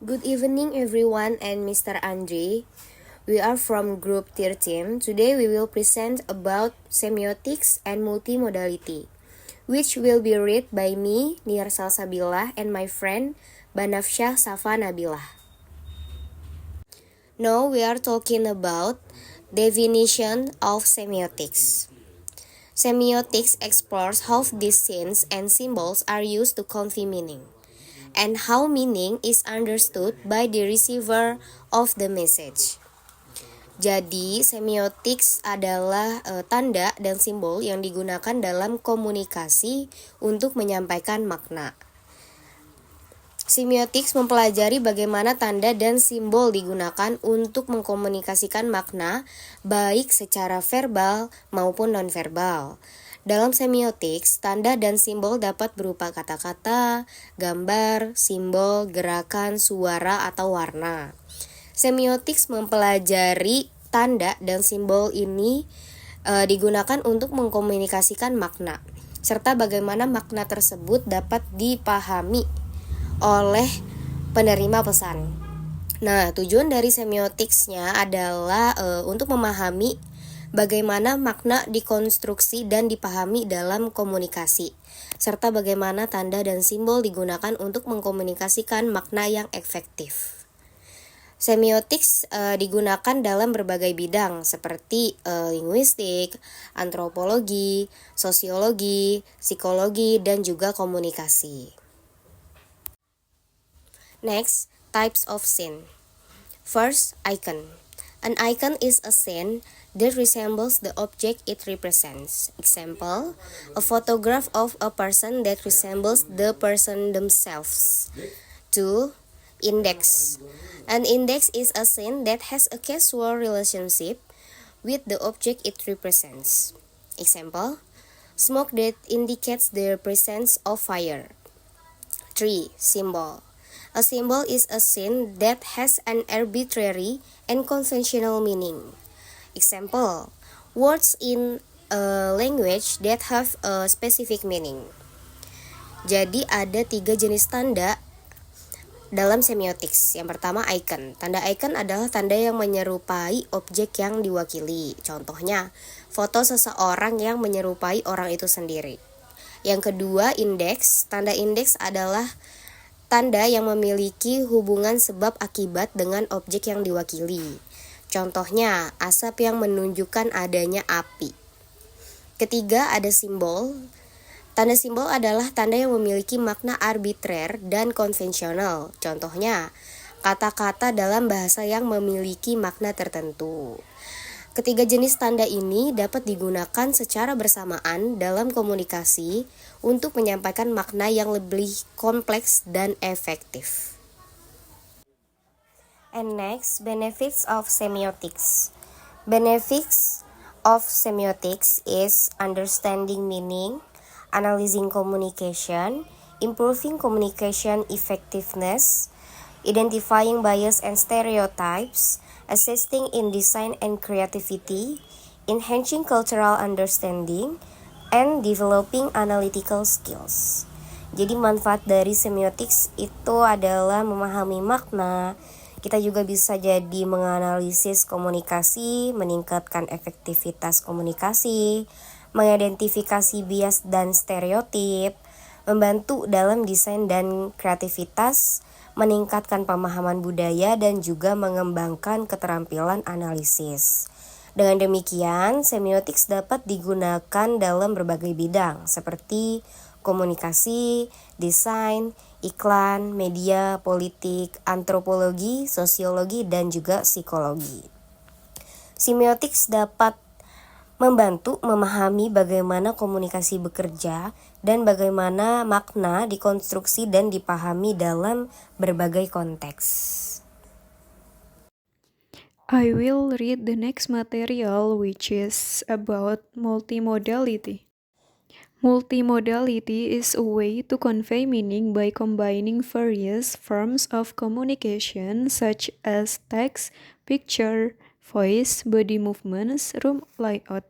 Good evening everyone and Mr. Andre. We are from Group 13. Today we will present about semiotics and multimodality, which will be read by me, Nir Salsabila, and my friend, Banafsyah Safa Nabilah. Now we are talking about definition of semiotics. Semiotics explores how these signs and symbols are used to convey meaning, and how meaning is understood by the receiver of the message. Jadi, semiotics adalah tanda dan simbol yang digunakan dalam komunikasi untuk menyampaikan makna. Semiotics mempelajari bagaimana tanda dan simbol digunakan untuk mengkomunikasikan makna, baik secara verbal maupun nonverbal. Dalam semiotics, tanda dan simbol dapat berupa kata-kata, gambar, simbol, gerakan, suara, atau warna. Semiotics mempelajari tanda dan simbol ini digunakan untuk mengkomunikasikan makna, serta bagaimana makna tersebut dapat dipahami oleh penerima pesan. Nah, tujuan dari semioticsnya adalah untuk memahami bagaimana makna dikonstruksi dan dipahami dalam komunikasi, serta bagaimana tanda dan simbol digunakan untuk mengkomunikasikan makna yang efektif. Semiotics digunakan dalam berbagai bidang seperti linguistik, antropologi, sosiologi, psikologi, dan juga komunikasi. Next, types of scene. First, icon. An icon is a scene that resembles the object it represents. Example, a photograph of a person that resembles the person themselves. 2. Index. An index is a scene that has a causal relationship with the object it represents. Example, smoke that indicates the presence of fire. 3. Symbol. A symbol is a sign that has an arbitrary and conventional meaning. Example, words in a language that have a specific meaning. Jadi ada 3 jenis tanda dalam semiotics. Yang pertama, icon. Tanda icon adalah tanda yang menyerupai objek yang diwakili. Contohnya, foto seseorang yang menyerupai orang itu sendiri. Yang kedua, indeks. Tanda indeks adalah tanda yang memiliki hubungan sebab akibat dengan objek yang diwakili. Contohnya, asap yang menunjukkan adanya api. Ketiga, ada simbol. Tanda simbol adalah tanda yang memiliki makna arbitrer dan konvensional. Contohnya, kata-kata dalam bahasa yang memiliki makna tertentu. Ketiga jenis tanda ini dapat digunakan secara bersamaan dalam komunikasi untuk menyampaikan makna yang lebih kompleks dan efektif. And next, benefits of semiotics. Benefits of semiotics is understanding meaning, analyzing communication, improving communication effectiveness, identifying bias and stereotypes, assisting in design and creativity, enhancing cultural understanding, and developing analytical skills. Jadi manfaat dari semiotics itu adalah memahami makna. Kita juga bisa jadi menganalisis komunikasi, meningkatkan efektivitas komunikasi, mengidentifikasi bias dan stereotip, membantu dalam desain dan kreativitas, meningkatkan pemahaman budaya, dan juga mengembangkan keterampilan analisis. Dengan demikian, semiotics dapat digunakan dalam berbagai bidang seperti komunikasi, desain, iklan, media, politik, antropologi, sosiologi, dan juga psikologi. Semiotics dapat membantu memahami bagaimana komunikasi bekerja dan bagaimana makna dikonstruksi dan dipahami dalam berbagai konteks. I will read the next material, which is about multimodality. Multimodality is a way to convey meaning by combining various forms of communication such as text, picture, voice, body movements, room layout.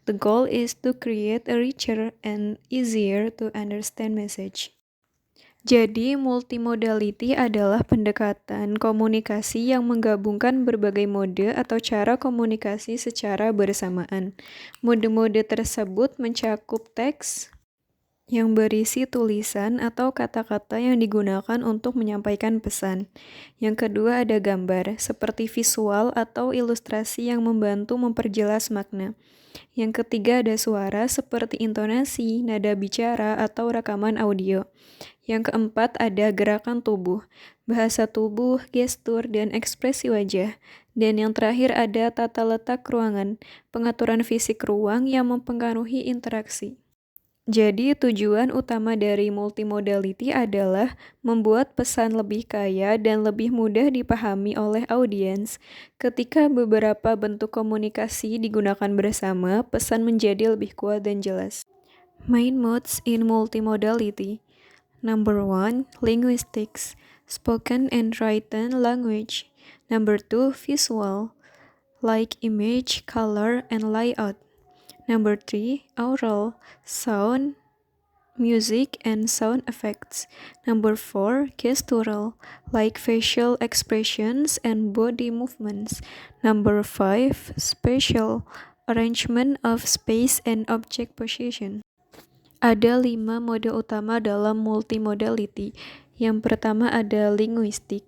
The goal is to create a richer and easier to understand message. Jadi, multimodality adalah pendekatan komunikasi yang menggabungkan berbagai mode atau cara komunikasi secara bersamaan. Mode-mode tersebut mencakup teks yang berisi tulisan atau kata-kata yang digunakan untuk menyampaikan pesan. Yang kedua ada gambar, seperti visual atau ilustrasi yang membantu memperjelas makna. Yang ketiga ada suara seperti intonasi, nada bicara, atau rekaman audio. Yang keempat ada gerakan tubuh, bahasa tubuh, gestur, dan ekspresi wajah. Dan yang terakhir ada tata letak ruangan, pengaturan fisik ruang yang mempengaruhi interaksi. Jadi, tujuan utama dari multimodality adalah membuat pesan lebih kaya dan lebih mudah dipahami oleh audiens. Ketika beberapa bentuk komunikasi digunakan bersama, pesan menjadi lebih kuat dan jelas. Main modes in multimodality. Number 1, linguistics, spoken and written language. Number 2, visual, like image, color, and layout. Number 3, aural, sound, music, and sound effects. Number 4, gestural, like facial expressions and body movements. Number 5, spatial, arrangement of space and object position. Ada 5 mode utama dalam multimodality. Yang pertama ada linguistik,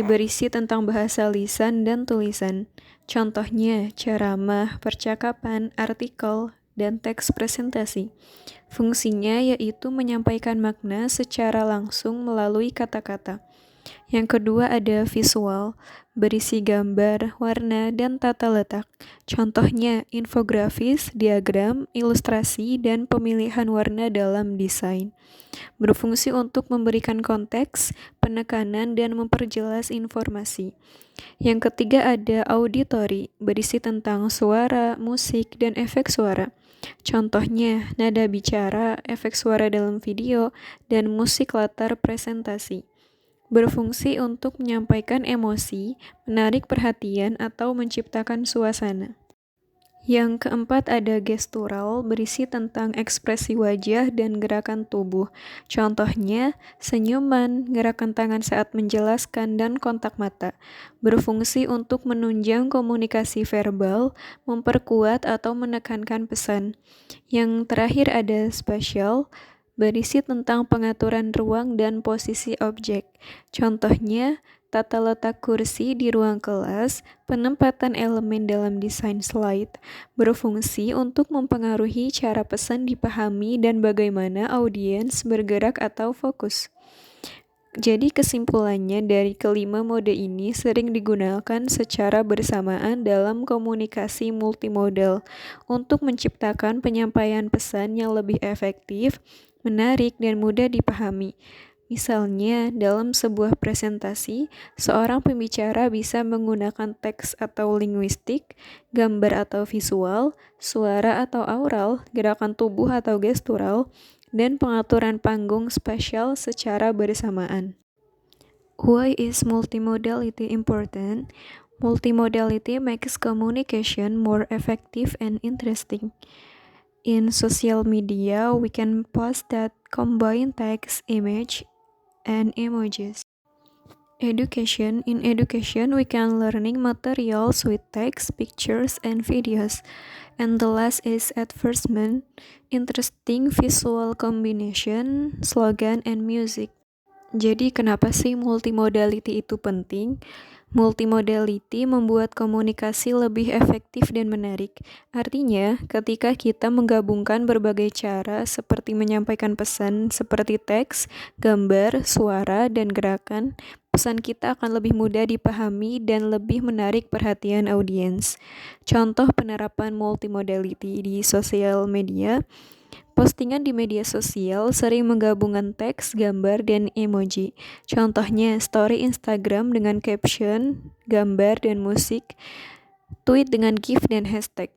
berisi tentang bahasa lisan dan tulisan. Contohnya, ceramah, percakapan, artikel, dan teks presentasi. Fungsinya yaitu menyampaikan makna secara langsung melalui kata-kata. Yang kedua ada visual, berisi gambar, warna, dan tata letak. Contohnya infografis, diagram, ilustrasi, dan pemilihan warna dalam desain. Berfungsi untuk memberikan konteks, penekanan, dan memperjelas informasi. Yang ketiga ada auditory, berisi tentang suara, musik, dan efek suara. Contohnya nada bicara, efek suara dalam video, dan musik latar presentasi. Berfungsi untuk menyampaikan emosi, menarik perhatian, atau menciptakan suasana. Yang keempat ada gestural, berisi tentang ekspresi wajah dan gerakan tubuh. Contohnya, senyuman, gerakan tangan saat menjelaskan, dan kontak mata. Berfungsi untuk menunjang komunikasi verbal, memperkuat atau menekankan pesan. Yang terakhir ada spatial, berisi tentang pengaturan ruang dan posisi objek. Contohnya, tata letak kursi di ruang kelas, penempatan elemen dalam desain slide, berfungsi untuk mempengaruhi cara pesan dipahami dan bagaimana audiens bergerak atau fokus. Jadi kesimpulannya dari kelima mode ini sering digunakan secara bersamaan dalam komunikasi multimodal untuk menciptakan penyampaian pesan yang lebih efektif, menarik, dan mudah dipahami. Misalnya, dalam sebuah presentasi, seorang pembicara bisa menggunakan teks atau linguistik, gambar atau visual, suara atau aural, gerakan tubuh atau gestural, dan pengaturan panggung spasial secara bersamaan. Why is multimodality important? Multimodality makes communication more effective and interesting. In social media, we can post that combine text, image, and emojis. Education. In education, we can learning materials with text, pictures, and videos. And the last is advertisement, interesting visual combination, slogan, and music. Jadi kenapa sih multimodality itu penting? Multimodality membuat komunikasi lebih efektif dan menarik. Artinya, ketika kita menggabungkan berbagai cara seperti menyampaikan pesan seperti teks, gambar, suara, dan gerakan, pesan kita akan lebih mudah dipahami dan lebih menarik perhatian audiens. Contoh penerapan multimodality di sosial media. Postingan di media sosial sering menggabungkan teks, gambar, dan emoji. Contohnya, story Instagram dengan caption, gambar, dan musik, tweet dengan GIF dan hashtag.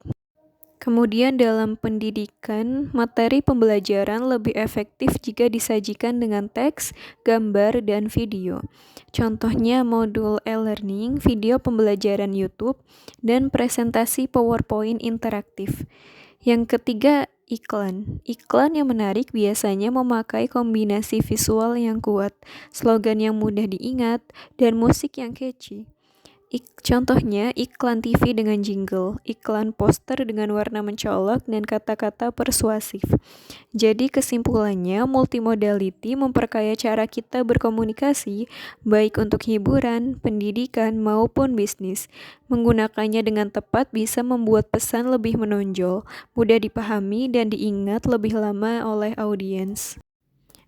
Kemudian dalam pendidikan, materi pembelajaran lebih efektif jika disajikan dengan teks, gambar, dan video. Contohnya modul e-learning, video pembelajaran YouTube, dan presentasi PowerPoint interaktif. Yang ketiga Iklan. Iklan yang menarik biasanya memakai kombinasi visual yang kuat, slogan yang mudah diingat, dan musik yang catchy. Contohnya iklan TV dengan jingle, iklan poster dengan warna mencolok dan kata-kata persuasif. Jadi kesimpulannya, multimodality memperkaya cara kita berkomunikasi, baik untuk hiburan, pendidikan, maupun bisnis. Menggunakannya dengan tepat bisa membuat pesan lebih menonjol, mudah dipahami, dan diingat lebih lama oleh audiens.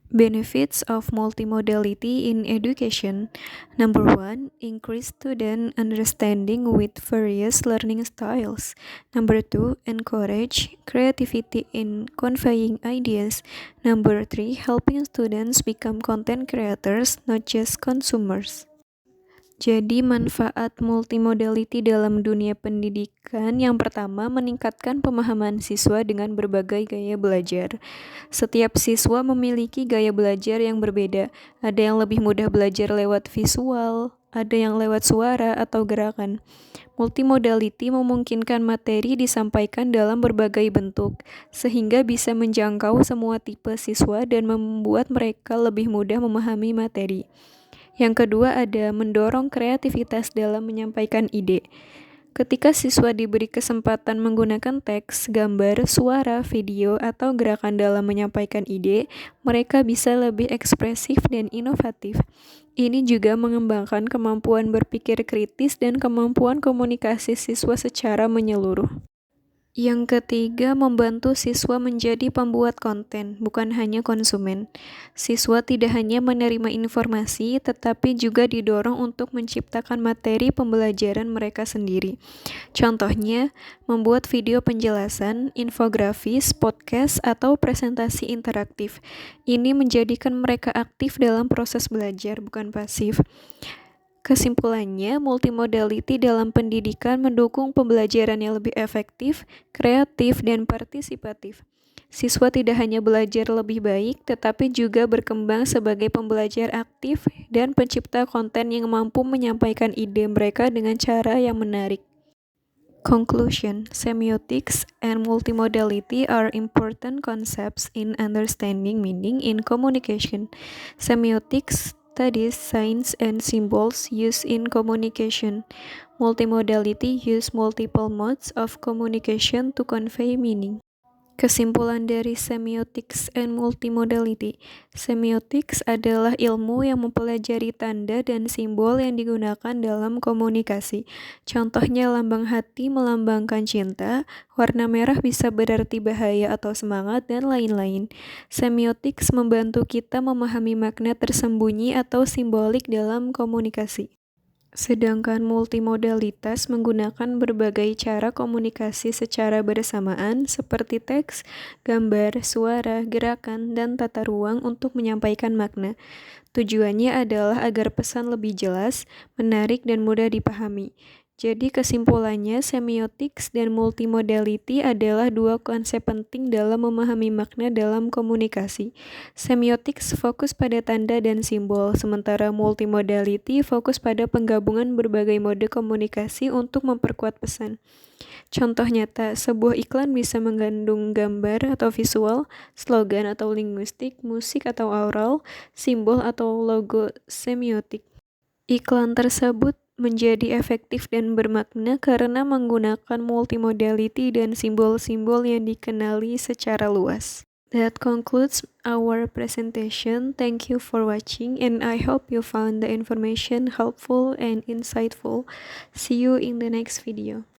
Benefits of multimodality in education. Number 1, increase student understanding with various learning styles. Number 2, encourage creativity in conveying ideas. Number 3, helping students become content creators, not just consumers. Jadi manfaat multimodality dalam dunia pendidikan yang pertama meningkatkan pemahaman siswa dengan berbagai gaya belajar. Setiap siswa memiliki gaya belajar yang berbeda. Ada yang lebih mudah belajar lewat visual, ada yang lewat suara atau gerakan. Multimodality memungkinkan materi disampaikan dalam berbagai bentuk, sehingga bisa menjangkau semua tipe siswa dan membuat mereka lebih mudah memahami materi. Yang kedua ada mendorong kreativitas dalam menyampaikan ide. Ketika siswa diberi kesempatan menggunakan teks, gambar, suara, video, atau gerakan dalam menyampaikan ide, mereka bisa lebih ekspresif dan inovatif. Ini juga mengembangkan kemampuan berpikir kritis dan kemampuan komunikasi siswa secara menyeluruh. Yang ketiga, membantu siswa menjadi pembuat konten, bukan hanya konsumen. Siswa tidak hanya menerima informasi, tetapi juga didorong untuk menciptakan materi pembelajaran mereka sendiri. Contohnya, membuat video penjelasan, infografis, podcast, atau presentasi interaktif. Ini menjadikan mereka aktif dalam proses belajar, bukan pasif. Kesimpulannya, multimodality dalam pendidikan mendukung pembelajaran yang lebih efektif, kreatif, dan partisipatif. Siswa tidak hanya belajar lebih baik, tetapi juga berkembang sebagai pembelajar aktif dan pencipta konten yang mampu menyampaikan ide mereka dengan cara yang menarik. Conclusion: semiotics and multimodality are important concepts in understanding meaning in communication. Semiotics studies signs and symbols used in communication. Multimodality use multiple modes of communication to convey meaning. Kesimpulan dari semiotics and multimodality. Semiotics adalah ilmu yang mempelajari tanda dan simbol yang digunakan dalam komunikasi. Contohnya lambang hati melambangkan cinta, warna merah bisa berarti bahaya atau semangat, dan lain-lain. Semiotics membantu kita memahami makna tersembunyi atau simbolik dalam komunikasi. Sedangkan multimodalitas menggunakan berbagai cara komunikasi secara bersamaan seperti teks, gambar, suara, gerakan, dan tata ruang untuk menyampaikan makna. Tujuannya adalah agar pesan lebih jelas, menarik, dan mudah dipahami. Jadi kesimpulannya, semiotics dan multimodality adalah dua konsep penting dalam memahami makna dalam komunikasi. Semiotics fokus pada tanda dan simbol, sementara multimodality fokus pada penggabungan berbagai mode komunikasi untuk memperkuat pesan. Contoh nyata, sebuah iklan bisa mengandung gambar atau visual, slogan atau linguistik, musik atau aural, simbol atau logo semiotik. Iklan tersebut menjadi efektif dan bermakna karena menggunakan multimodality dan simbol-simbol yang dikenali secara luas. That concludes our presentation. Thank you for watching, and I hope you found the information helpful and insightful. See you in the next video.